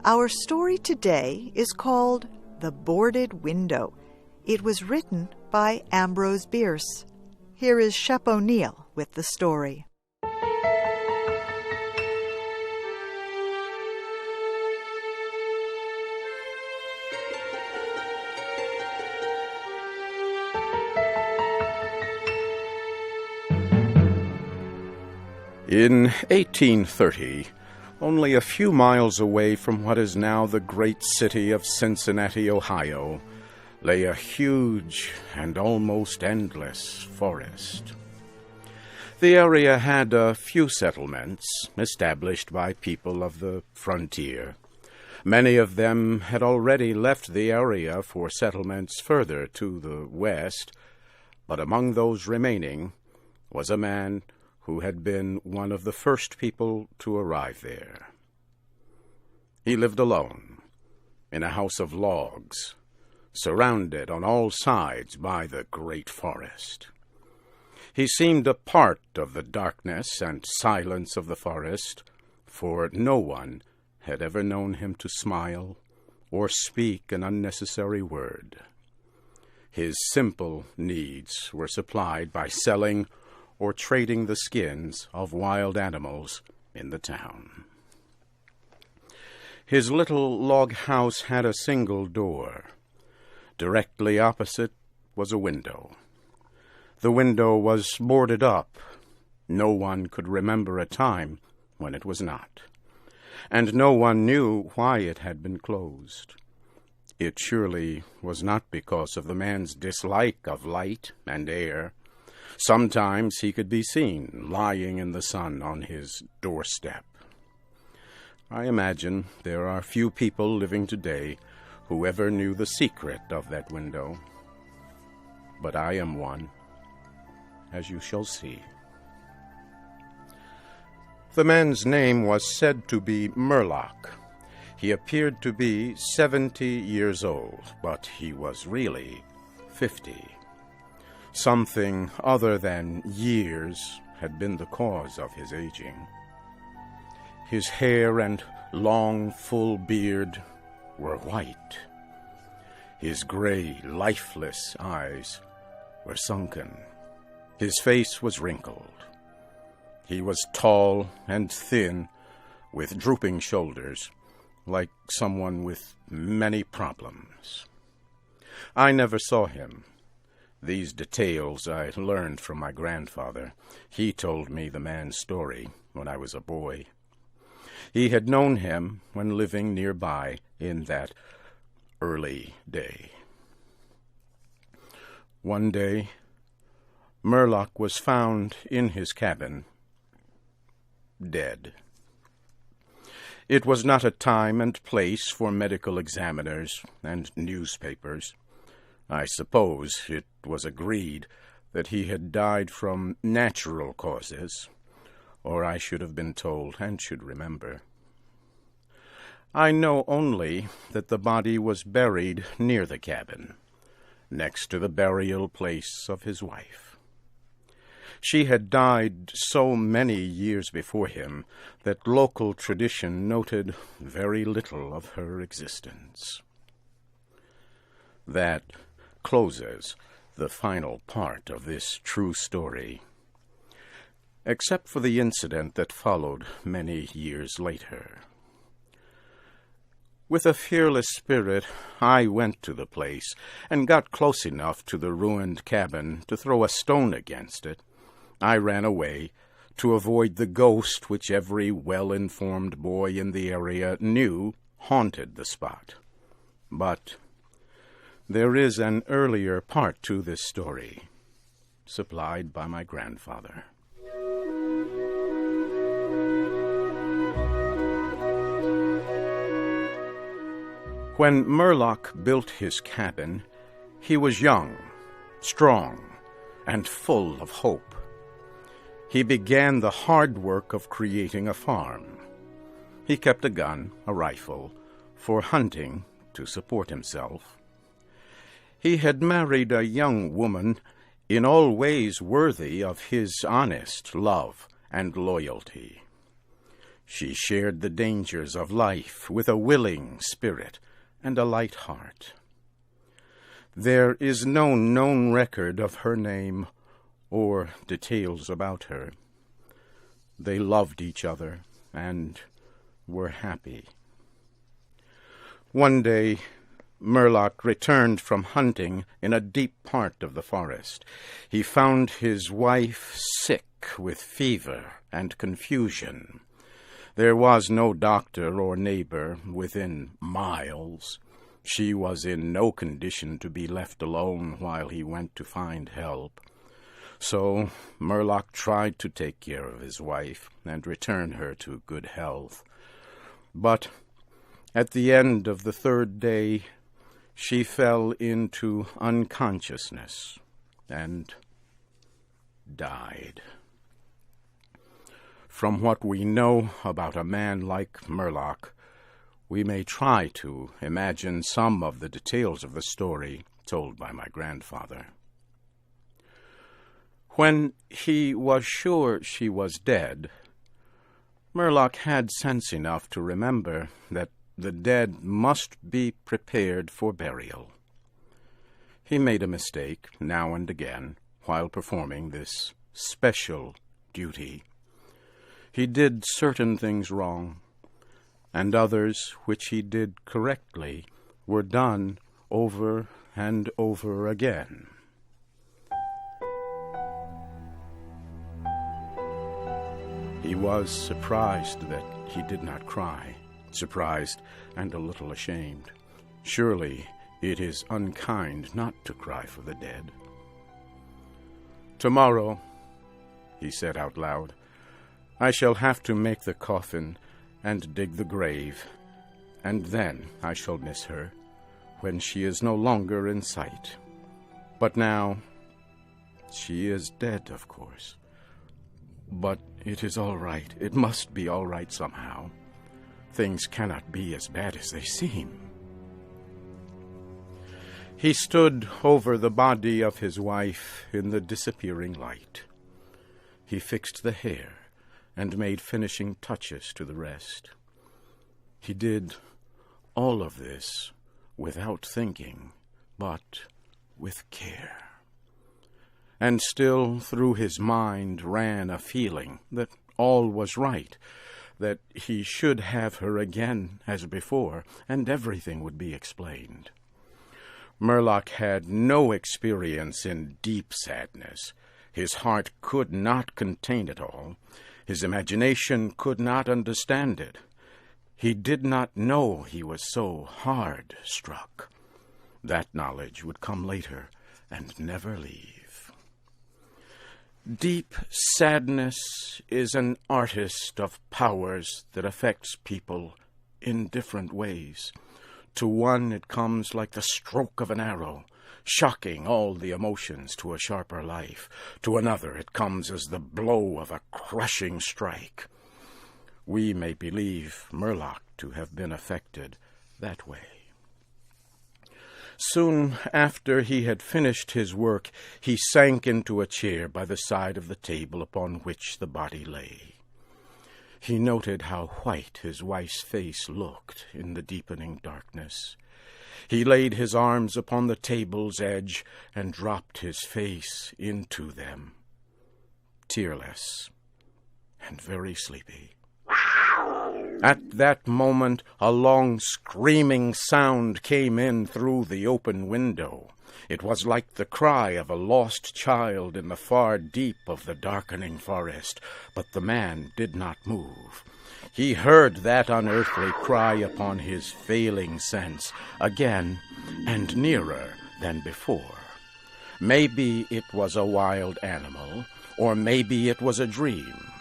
Our story today is called The Boarded Window. It was written by Ambrose Bierce. Here is Shep O'Neill with the story. In 1830, only a few miles away from what is now the great city of Cincinnati, Ohio, lay a huge and almost endless forest. The area had a few settlements established by people of the frontier. Many of them had already left the area for settlements further to the west, but among those remaining was a man who had been one of the first people to arrive there. He lived alone, in a house of logs, surrounded on all sides by the great forest. He seemed a part of the darkness and silence of the forest, for no one had ever known him to smile or speak an unnecessary word. His simple needs were supplied by selling or trading the skins of wild animals in the town. His little log house had a single door. Directly opposite was a window. The window was boarded up. No one could remember a time when it was not, and no one knew why it had been closed. It surely was not because of the man's dislike of light and air. Sometimes he could be seen lying in the sun on his doorstep. I imagine there are few people living today who ever knew the secret of that window. But I am one, as you shall see. The man's name was said to be Murlock. He appeared to be 70 years old, but he was really 50. Something other than years had been the cause of his aging. His hair and long, full beard were white. His gray, lifeless eyes were sunken. His face was wrinkled. He was tall and thin, with drooping shoulders, like someone with many problems. I never saw him. These details I learned from my grandfather. He told me the man's story when I was a boy. He had known him when living nearby in that early day. One day, Murlock was found in his cabin, dead. It was not a time and place for medical examiners and newspapers. I suppose it was agreed that he had died from natural causes, or I should have been told and should remember. I know only that the body was buried near the cabin, next to the burial place of his wife. She had died so many years before him that local tradition noted very little of her existence. That closes the final part of this true story, except for the incident that followed many years later. With a fearless spirit, I went to the place and got close enough to the ruined cabin to throw a stone against it. I ran away to avoid the ghost which every well-informed boy in the area knew haunted the spot. But there is an earlier part to this story, supplied by my grandfather. When Murlock built his cabin, he was young, strong, and full of hope. He began the hard work of creating a farm. He kept a gun, a rifle, for hunting to support himself. He had married a young woman in all ways worthy of his honest love and loyalty. She shared the dangers of life with a willing spirit and a light heart. There is no known record of her name or details about her. They loved each other and were happy. One day, Murlock returned from hunting in a deep part of the forest. He found his wife sick with fever and confusion. There was no doctor or neighbor within miles. She was in no condition to be left alone while he went to find help. So Murlock tried to take care of his wife and return her to good health. But at the end of the third day, she fell into unconsciousness and died. From what we know about a man like Murlock, we may try to imagine some of the details of the story told by my grandfather. When he was sure she was dead, Murlock had sense enough to remember that the dead must be prepared for burial. He made a mistake now and again while performing this special duty. He did certain things wrong, and others which he did correctly were done over and over again. He was surprised that he did not cry, surprised and a little ashamed. Surely it is unkind not to cry for the dead. "Tomorrow," he said out loud, "I shall have to make the coffin and dig the grave, and then I shall miss her when she is no longer in sight. But now, she is dead, of course. But it is all right. It must be all right somehow. Things cannot be as bad as they seem." He stood over the body of his wife in the disappearing light. He fixed the hair and made finishing touches to the rest. He did all of this without thinking, but with care. And still through his mind ran a feeling that all was right, that he should have her again as before, and everything would be explained. Murlock had no experience in deep sadness. His heart could not contain it all. His imagination could not understand it. He did not know he was so hard struck. That knowledge would come later and never leave. Deep sadness is an artist of powers that affects people in different ways. To one it comes like the stroke of an arrow, shocking all the emotions to a sharper life. To another it comes as the blow of a crushing strike. We may believe Murlock to have been affected that way. Soon after he had finished his work, he sank into a chair by the side of the table upon which the body lay. He noted how white his wife's face looked in the deepening darkness. He laid his arms upon the table's edge and dropped his face into them, tearless and very sleepy. At that moment, a long screaming sound came in through the open window. It was like the cry of a lost child in the far deep of the darkening forest, but the man did not move. He heard that unearthly cry upon his failing sense, again and nearer than before. Maybe it was a wild animal, or maybe it was a dream,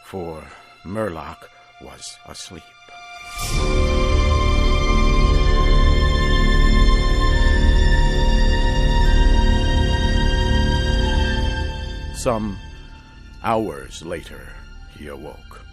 for Murlock was asleep. Some hours later, he awoke,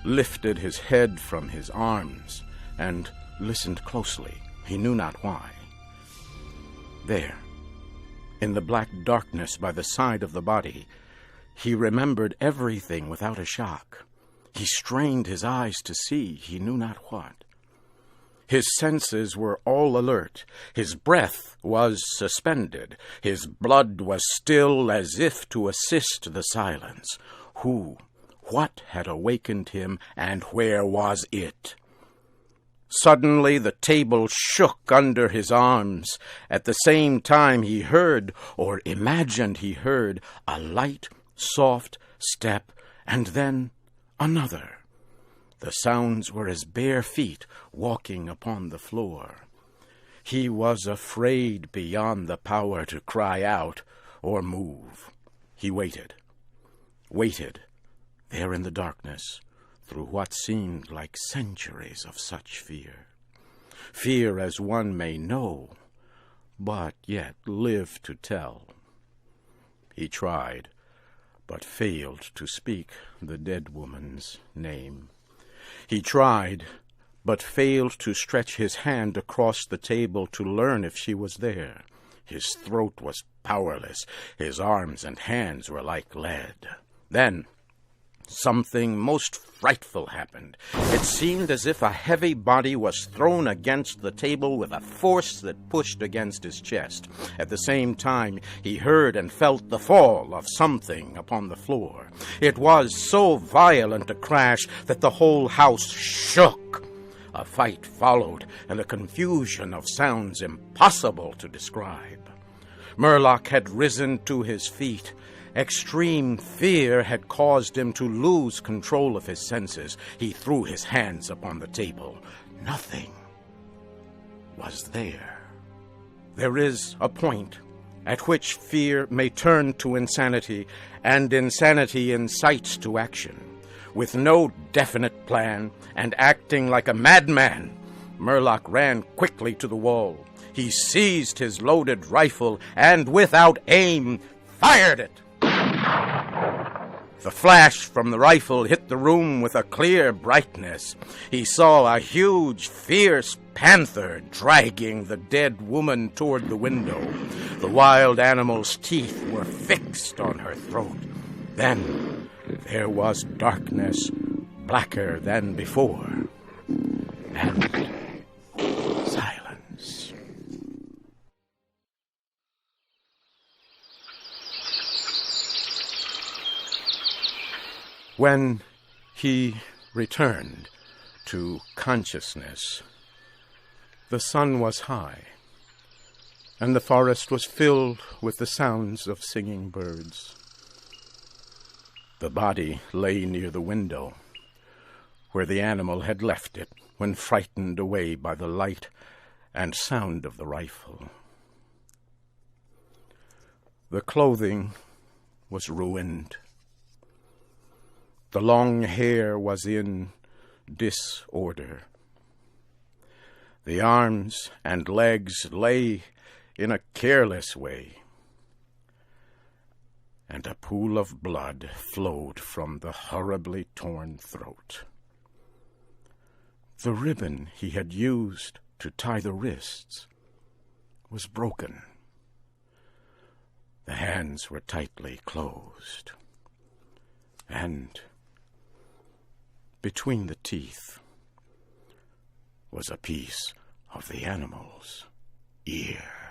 lifted his head from his arms, and listened closely. He knew not why. There, in the black darkness by the side of the body, he remembered everything without a shock. He strained his eyes to see he knew not what. His senses were all alert. His breath was suspended. His blood was still as if to assist the silence. What had awakened him, and where was it? Suddenly the table shook under his arms. At the same time he heard, or imagined he heard, a light, soft step, and then another. The sounds were his bare feet walking upon the floor. He was afraid beyond the power to cry out or move. He waited, there in the darkness, through what seemed like centuries of such fear. Fear as one may know, but yet live to tell. He tried, but failed to speak the dead woman's name. He tried, but failed to stretch his hand across the table to learn if she was there. His throat was powerless. His arms and hands were like lead. Then something most frightful happened. It seemed as if a heavy body was thrown against the table with a force that pushed against his chest. At the same time, he heard and felt the fall of something upon the floor. It was so violent a crash that the whole house shook. A fight followed, and a confusion of sounds impossible to describe. Murlock had risen to his feet. Extreme fear had caused him to lose control of his senses. He threw his hands upon the table. Nothing was there. There is a point at which fear may turn to insanity, and insanity incites to action. With no definite plan, and acting like a madman, Murlock ran quickly to the wall. He seized his loaded rifle, and without aim, fired it. The flash from the rifle hit the room with a clear brightness. He saw a huge, fierce panther dragging the dead woman toward the window. The wild animal's teeth were fixed on her throat. Then there was darkness, blacker than before, and silence. When he returned to consciousness, the sun was high, and the forest was filled with the sounds of singing birds. The body lay near the window, where the animal had left it when frightened away by the light and sound of the rifle. The clothing was ruined. The long hair was in disorder. The arms and legs lay in a careless way, and a pool of blood flowed from the horribly torn throat. The ribbon he had used to tie the wrists was broken. The hands were tightly closed, and between the teeth was a piece of the animal's ear.